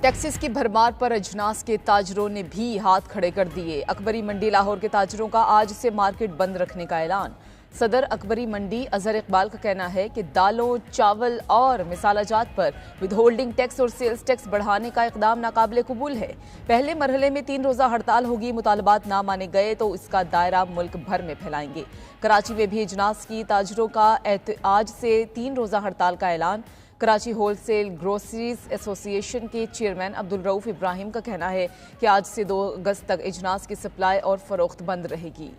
Taxes की भरमार पर अजनास के ताजरों ने भी हाथ खड़े कर दिए। अकबरी मंडी लाहौर के ताजरों का आज से मार्केट बंद रखने का ऐलान। सदर अकबरी मंडी अजहर इकबाल का कहना है कि दालों, चावल और मिसालाजात पर विदहोल्डिंग टैक्स और सेल्स टैक्स बढ़ाने का इकदाम नाकाबिले कबूल है। पहले मरहले में 3 रोज़ा हड़ताल होगी। मुतालबात ना माने गए तो इसका दायरा मुल्क भर में फैलाएंगे। कराची में भी अजनास की ताजरों का आज से 3 रोज़ा हड़ताल का ऐलान। कराची होलसेल ग्रोसरीज एसोसिएशन के चेयरमैन अब्दुल रऊफ इब्राहिम का कहना है कि आज से 2 अगस्त तक अजनास की सप्लाई और फरोख्त बंद रहेगी।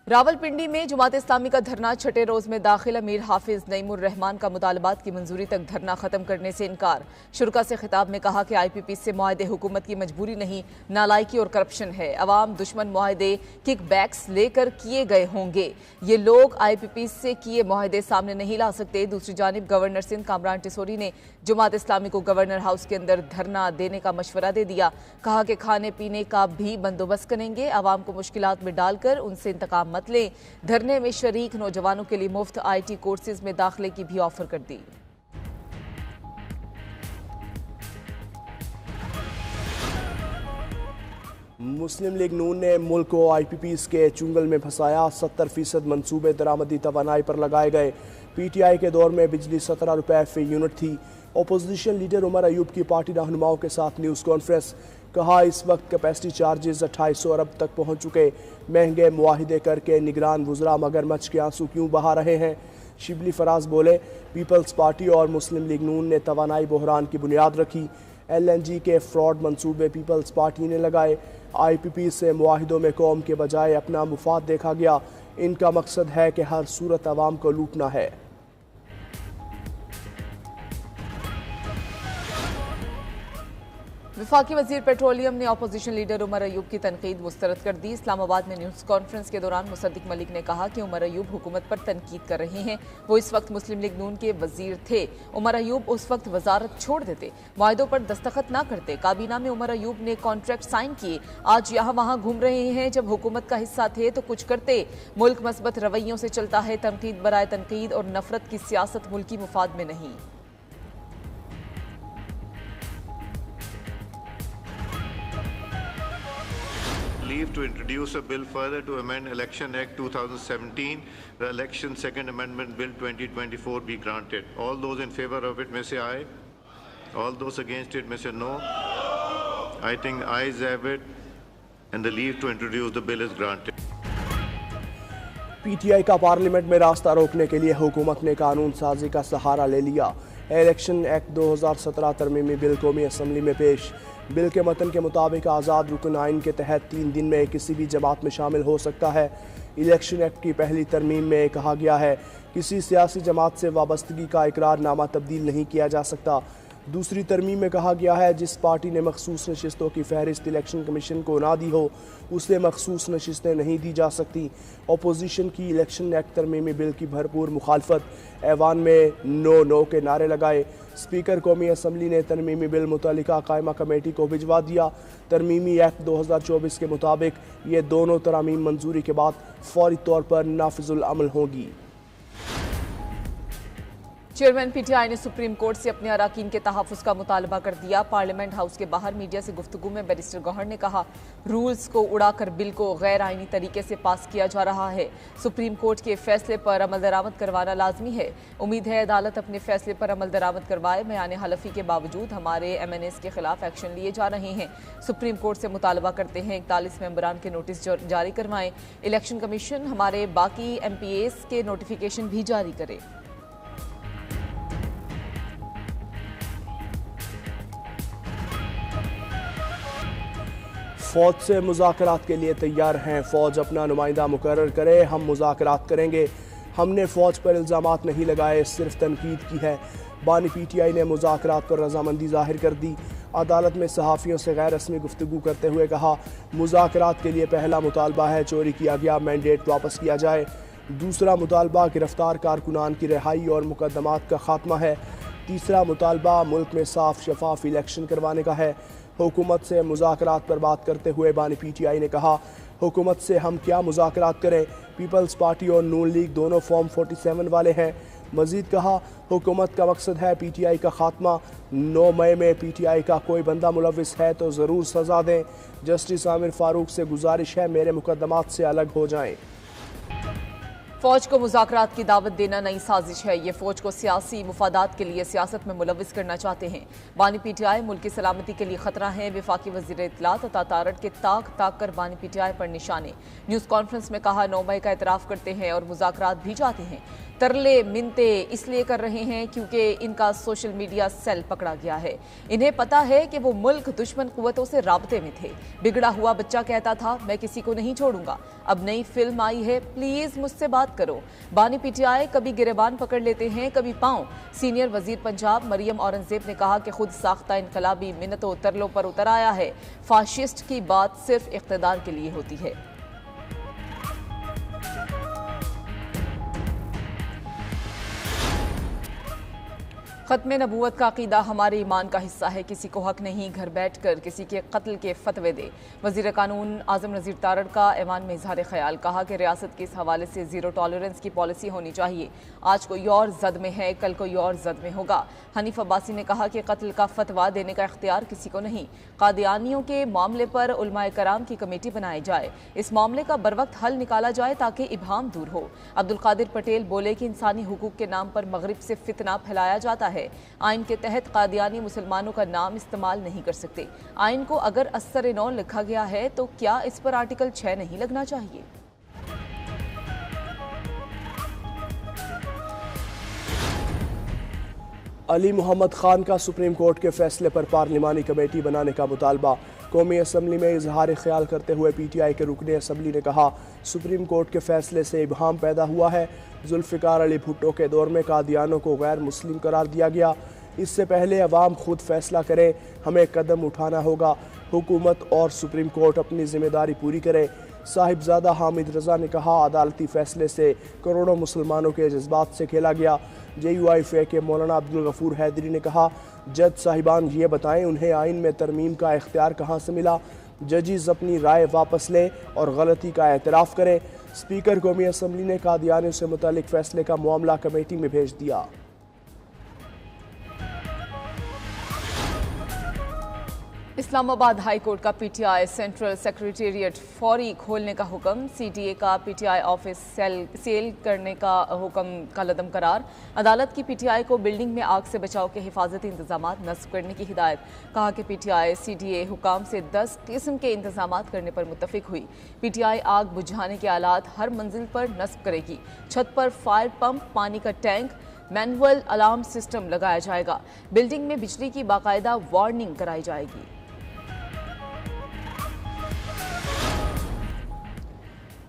रावलपिंडी में जमात इस्लामी का धरना छठे रोज में दाखिल। अमीर हाफिज नईमुर रहमान का मुतालबात की मंजूरी तक धरना खत्म करने से इनकार। शुरका से खिताब में कहा कि IPP से मुआहदे हुकूमत की मजबूरी नहीं, नालायकी और करप्शन है। अवाम दुश्मन मुआहदे किक बैक्स लेकर किए गए होंगे। ये लोग IPP से किए मुआहदे सामने नहीं ला सकते। दूसरी जानिब गवर्नर सिंध कामरान टिसोरी ने जमात इस्लामी को गवर्नर हाउस के अंदर धरना देने का मशवरा दे दिया। कहा कि खाने पीने का भी बंदोबस्त करेंगे। अवाम को मुश्किलात में डालकर उनसे इंतकाम मत लें। धरने में शरीक नौजवानों के लिए मुफ्त IT कोर्सेज में दाखिले की भी ऑफर कर दी। मुस्लिम लीग नून ने मुल्क को IPPs के चुंगल में फंसाया। 70% मनसूबे दरामदी तवानाई पर लगाए गए। PTI के दौर में बिजली 17 रुपए फी यूनिट थी। अपोजिशन लीडर उमर अयूब की पार्टी रहनुमाओं के साथ न्यूज़ कॉन्फ्रेंस। कहा इस वक्त कैपेसिटी चार्जेस 2800 अरब तक पहुंच चुके। महंगे मुआहिदे करके निगरान वुज़रा मगरमच्छ के आंसू क्यों बहा रहे हैं। शिबली फराज बोले पीपल्स पार्टी और मुस्लिम लीग नून ने तवानाई बहरान की बुनियाद रखी। LNG के फ्रॉड मंसूबे पीपल्स पार्टी ने लगाए। IPP से मुआहिदों में कौम के बजाय अपना मुफाद देखा गया। इनका मकसद है कि हर सूरत अवाम को लूटना है। वफाकी वजीर पेट्रोलियम ने अपोजिशन लीडर उमर अयूब की तनकीद मुस्तरद कर दी। इस्लामाबाद में न्यूज़ कॉन्फ्रेंस के दौरान मुसद्दिक मलिक ने कहा कि उमर अयूब हुकूमत पर तनकीद कर रहे हैं। वो इस वक्त मुस्लिम लीग नून के वजीर थे। उमर अयूब उस वक्त वजारत छोड़ देते, मुआहिदों पर दस्तखत ना करते। काबीना में उमर अयूब ने कॉन्ट्रैक्ट साइन किए। आज यहाँ वहाँ घूम रहे हैं। जब हुकूमत का हिस्सा थे तो कुछ करते। मुल्क मस्बत रवैयों से चलता है। तनकीद बराए तनकीद और नफरत की सियासत मुल्की मुफाद में नहीं। Leave to introduce a bill further to amend Election Act 2017, the Election Second Amendment Bill 2024 be granted. All those in favor of it may say aye. All those against it may say no. I think ayes have it, and the leave to introduce the bill is granted. PTI का parliament में रास्ता रोकने के लिए हुकूमत ने कानून साजी का सहारा ले लिया। इलेक्शन एक्ट 2017 तरमीमी बिल कौमी असम्बली में पेश। बिल के मतन के मुताबिक आज़ाद रुकन आइन के तहत 3 दिन में किसी भी जमात में शामिल हो सकता है। इलेक्शन एक्ट की पहली तरमीम में कहा गया है किसी सियासी जमात से वाबस्तगी का इकरारनामा तब्दील नहीं किया जा सकता। दूसरी तरमीम में कहा गया है जिस पार्टी ने मखसूस नशिस्तों की फहरिस्त इलेक्शन कमीशन को ना दी हो उसे मखसूस नशिस्तें नहीं दी जा सकती। अपोजिशन की इलेक्शन एक्ट तरमीमी बिल की भरपूर मुखालफत। ऐवान में नो नो के नारे लगाए। स्पीकर कौमी असम्बली ने तरमीमी बिल मुतल्लिका कायमा कमेटी को भिजवा दिया। तरमीमी एक्ट 2024 के मुताबिक ये दोनों तरामीम मंजूरी के बाद फौरी तौर पर नाफिजुल अमल होंगी। चेयरमैन PTI ने सुप्रीम कोर्ट से अपने अराकीन के तहफ़्फ़ुज़ का मुतालबा कर दिया। पार्लियामेंट हाउस के बाहर मीडिया से गुफ्तगू में बैरिस्टर गौहर ने कहा रूल्स को उड़ाकर बिल को गैर आइनी तरीके से पास किया जा रहा है। सुप्रीम कोर्ट के फैसले पर अमल दरामद करवाना लाजमी है। उम्मीद है अदालत अपने फैसले पर अमल दरामद करवाए। बयान हलफी के बावजूद हमारे MNAs के खिलाफ एक्शन लिए जा रहे हैं। सुप्रीम कोर्ट से मुतालबा करते हैं 41 मेंबरान के नोटिस जारी करवाएं। इलेक्शन कमीशन हमारे बाकी MPAs के नोटिफिकेशन भी जारी करे। फ़ौज से मुज़ाकरात के लिए तैयार हैं। फ़ौज अपना नुमाइंदा मुकर्रर करे, हम मुज़ाकरात करेंगे। हमने फ़ौज पर इल्ज़ामात नहीं लगाए, सिर्फ तनकीद की है। बानी PTI ने मुज़ाकरात पर रजामंदी जाहिर कर दी। अदालत में सहाफ़ियों से गैर रस्मी गुफ्तगू करते हुए कहा मुज़ाकरात के लिए पहला मुतालबा है चोरी किया गया मैंडेट वापस किया जाए। दूसरा मुतालबा गिरफ्तार कारकुनान की रिहाई और मुकदमात का खात्मा है। तीसरा मुतालबा मुल्क में साफ शफाफ इलेक्शन करवाने का है। हुकूमत से मुज़ाकरात पर बात करते हुए बानी PTI ने कहा हुकूमत से हम क्या मुज़ाकरात करें। पीपल्स पार्टी और नून लीग दोनों फॉर्म 47 वाले हैं। मजीद कहा, हुकूमत का मकसद है PTI का खात्मा। 9 मई में PTI का कोई बंदा मुलविस है तो ज़रूर सज़ा दें। जस्टिस आमिर फारूक से गुजारिश है, मेरे मुकदमात से अलग हो जाएं। फौज को मुज़ाकरात की दावत देना नई साजिश है। ये फौज को सियासी मुफादात के लिए सियासत में मुलविस करना चाहते हैं। बानी PTI मुल्क की सलामती के लिए खतरा है। वफाकी वज़ीर इत्तलात अता तारड़ के ताक कर बानी PTI पर निशाने। न्यूज़ कॉन्फ्रेंस में कहा, 9 मई का एतराफ़ करते हैं और मुज़ाकरात भी चाहते हैं। तरले मिनते इसलिए कर रहे हैं क्योंकि इनका सोशल मीडिया सेल पकड़ा गया है। इन्हें पता है कि वो मुल्क दुश्मन कुव्वतों से राब्ते में थे। बिगड़ा हुआ बच्चा कहता था, मैं किसी को नहीं छोड़ूंगा। अब नई फिल्म आई है, प्लीज मुझसे बात करो। बानी PTI कभी गिरेबान पकड़ लेते हैं, कभी पांव। सीनियर वजीर पंजाब मरियम औरंगजेब ने कहा कि खुद साख्ता इनकलाबी मिन्नतों तरलों पर उतर आया है। फाशिस्ट की बात सिर्फ इख्तिदार के लिए होती है। खत्म नबूवत का अकीदा हमारे ईमान का हिस्सा है। किसी को हक नहीं घर बैठ कर किसी के कत्ल के फतवे दे। वजीर कानून आजम नज़ीर तारड़ का ऐवान में इजहार ख्याल। कहा कि रियासत के इस हवाले से ज़ीरो टॉलरेंस की पॉलिसी होनी चाहिए। आज कोई और जद में है, कल कोई और जद में होगा। हनीफ अब्बासी ने कहा कि कत्ल का फतवा देने का इख्तियार किसी को नहीं। कादियानियों के मामले पर उलमाए कराम की कमेटी बनाई जाए। इस मामले का बरवक्त हल निकाला जाए ताकि इबहाम दूर हो। अब्दुल कादिर पटेल बोले कि इंसानी हुकूक के नाम पर मगरिब से फितना फैलाया जाता है। आइन के तहत कादियानी मुसलमानों का नाम इस्तेमाल नहीं कर सकते। आइन को अगर अस्सर नौ लिखा गया है तो क्या इस पर आर्टिकल 6 नहीं लगना चाहिए? अली मोहम्मद खान का सुप्रीम कोर्ट के फैसले पर पार्लिमानी कमेटी बनाने का मुतालबा। कौमी असम्बली में इजहार ख्याल करते हुए PTI के रुकने असम्बली ने कहा, सुप्रीम कोर्ट के फैसले से इबहाम पैदा हुआ है। जुल्फ़िकार अली भुट्टो के दौर में कादियानों को गैर मुस्लिम करार दिया गया। इससे पहले अवाम खुद फैसला करें, हमें कदम उठाना होगा। हुकूमत और सुप्रीम कोर्ट अपनी जिम्मेदारी पूरी करें। साहिबजादा हामिद रजा ने कहा, अदालती फैसले से करोड़ों मुसलमानों के जज्बात से खेला गया। JUIFA के मौलाना अब्दुल गफूर हैदरी ने कहा, जज साहिबान ये बताएं उन्हें आइन में तरमीम का इख्तियार कहाँ से मिला। जजेस अपनी राय वापस लें और गलती का एतराफ़ करें। स्पीकर कौमी असम्बली ने कादियानियों से मुतालिक फैसले का मामला कमेटी में भेज दिया। इस्लामाबाद हाई कोर्ट का PTI सेंट्रल सेक्रेटेरिएट फौरी खोलने का हुक्म। CTA का PTI ऑफिस सेल करने का हुक्म का लदम करार। अदालत की PTI को बिल्डिंग में आग से बचाव के हिफाजती इंतजाम नस्ब करने की हिदायत। कहा कि PTI CTA हुकाम से 10 किस्म के इंतजाम करने पर मुत्तफिक हुई। PTI आग बुझाने के आलात हर मंजिल पर नस्ब करेगी। छत पर फायर पंप, पानी का टैंक, मैनुअल अलार्म सिस्टम लगाया जाएगा। बिल्डिंग में बिजली की बाकायदा वार्निंग कराई जाएगी।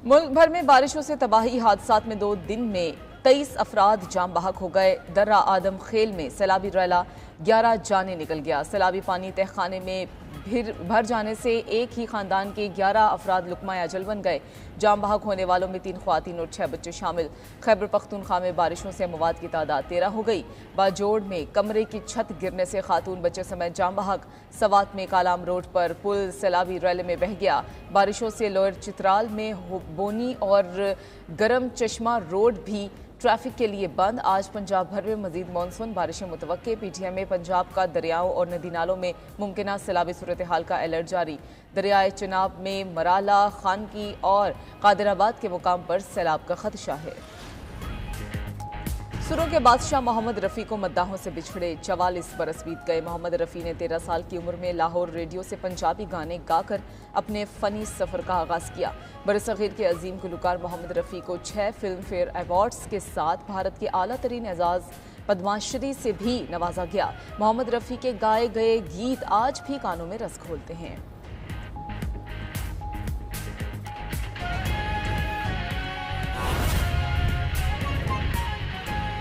मुल्क भर में बारिशों से तबाही हादसात में 2 दिन में 23 अफराद जाम बहक हो गए। दर्रा आदम खेल में सैलाबी रैला 11 जाने निकल गया। सैलाबी पानी तहखाने में भर जाने से एक ही खानदान के 11 अफराद लुकमा अजल बन गए। जाम बहक होने वालों में 3 ख्वातीन और 6 बच्चे शामिल। खैबर पख्तूनख्वा में बारिशों से अमवात की तादाद 13 हो गई। बाजोड़ में कमरे की छत गिरने से खातून बच्चे समेत जाम बहक। सवात में कालाम रोड पर पुल सैलाबी रैले में बह गया। बारिशों से लोअर चित्राल में बोनी और गरम चश्मा रोड भी ट्रैफिक के लिए बंद। आज पंजाब भर में मजीद मानसून बारिशें मुतवक्के। PTI में पंजाब का दरियाओं और नदी नालों में मुमकिन सैलाबी सूरत हाल का अलर्ट जारी। दरियाए चिनाब में मराला, खानकी और कादिराबाद के मुकाम पर सैलाब का खदशा है। सुरों के बादशाह मोहम्मद रफ़ी को मद्दाहों से बिछड़े 44 बरस बीत गए। मोहम्मद रफ़ी ने 13 साल की उम्र में लाहौर रेडियो से पंजाबी गाने गाकर अपने फ़नी सफ़र का आगाज़ किया। बरसग़ीर के अजीम गुलकार मोहम्मद रफ़ी को 6 फिल्म फेयर अवार्ड्स के साथ भारत के आला तरीन एजाज़ पद्माश्री से भी नवाजा गया। मोहम्मद रफ़ी के गाए गए गीत आज भी कानों में रस घोलते हैं।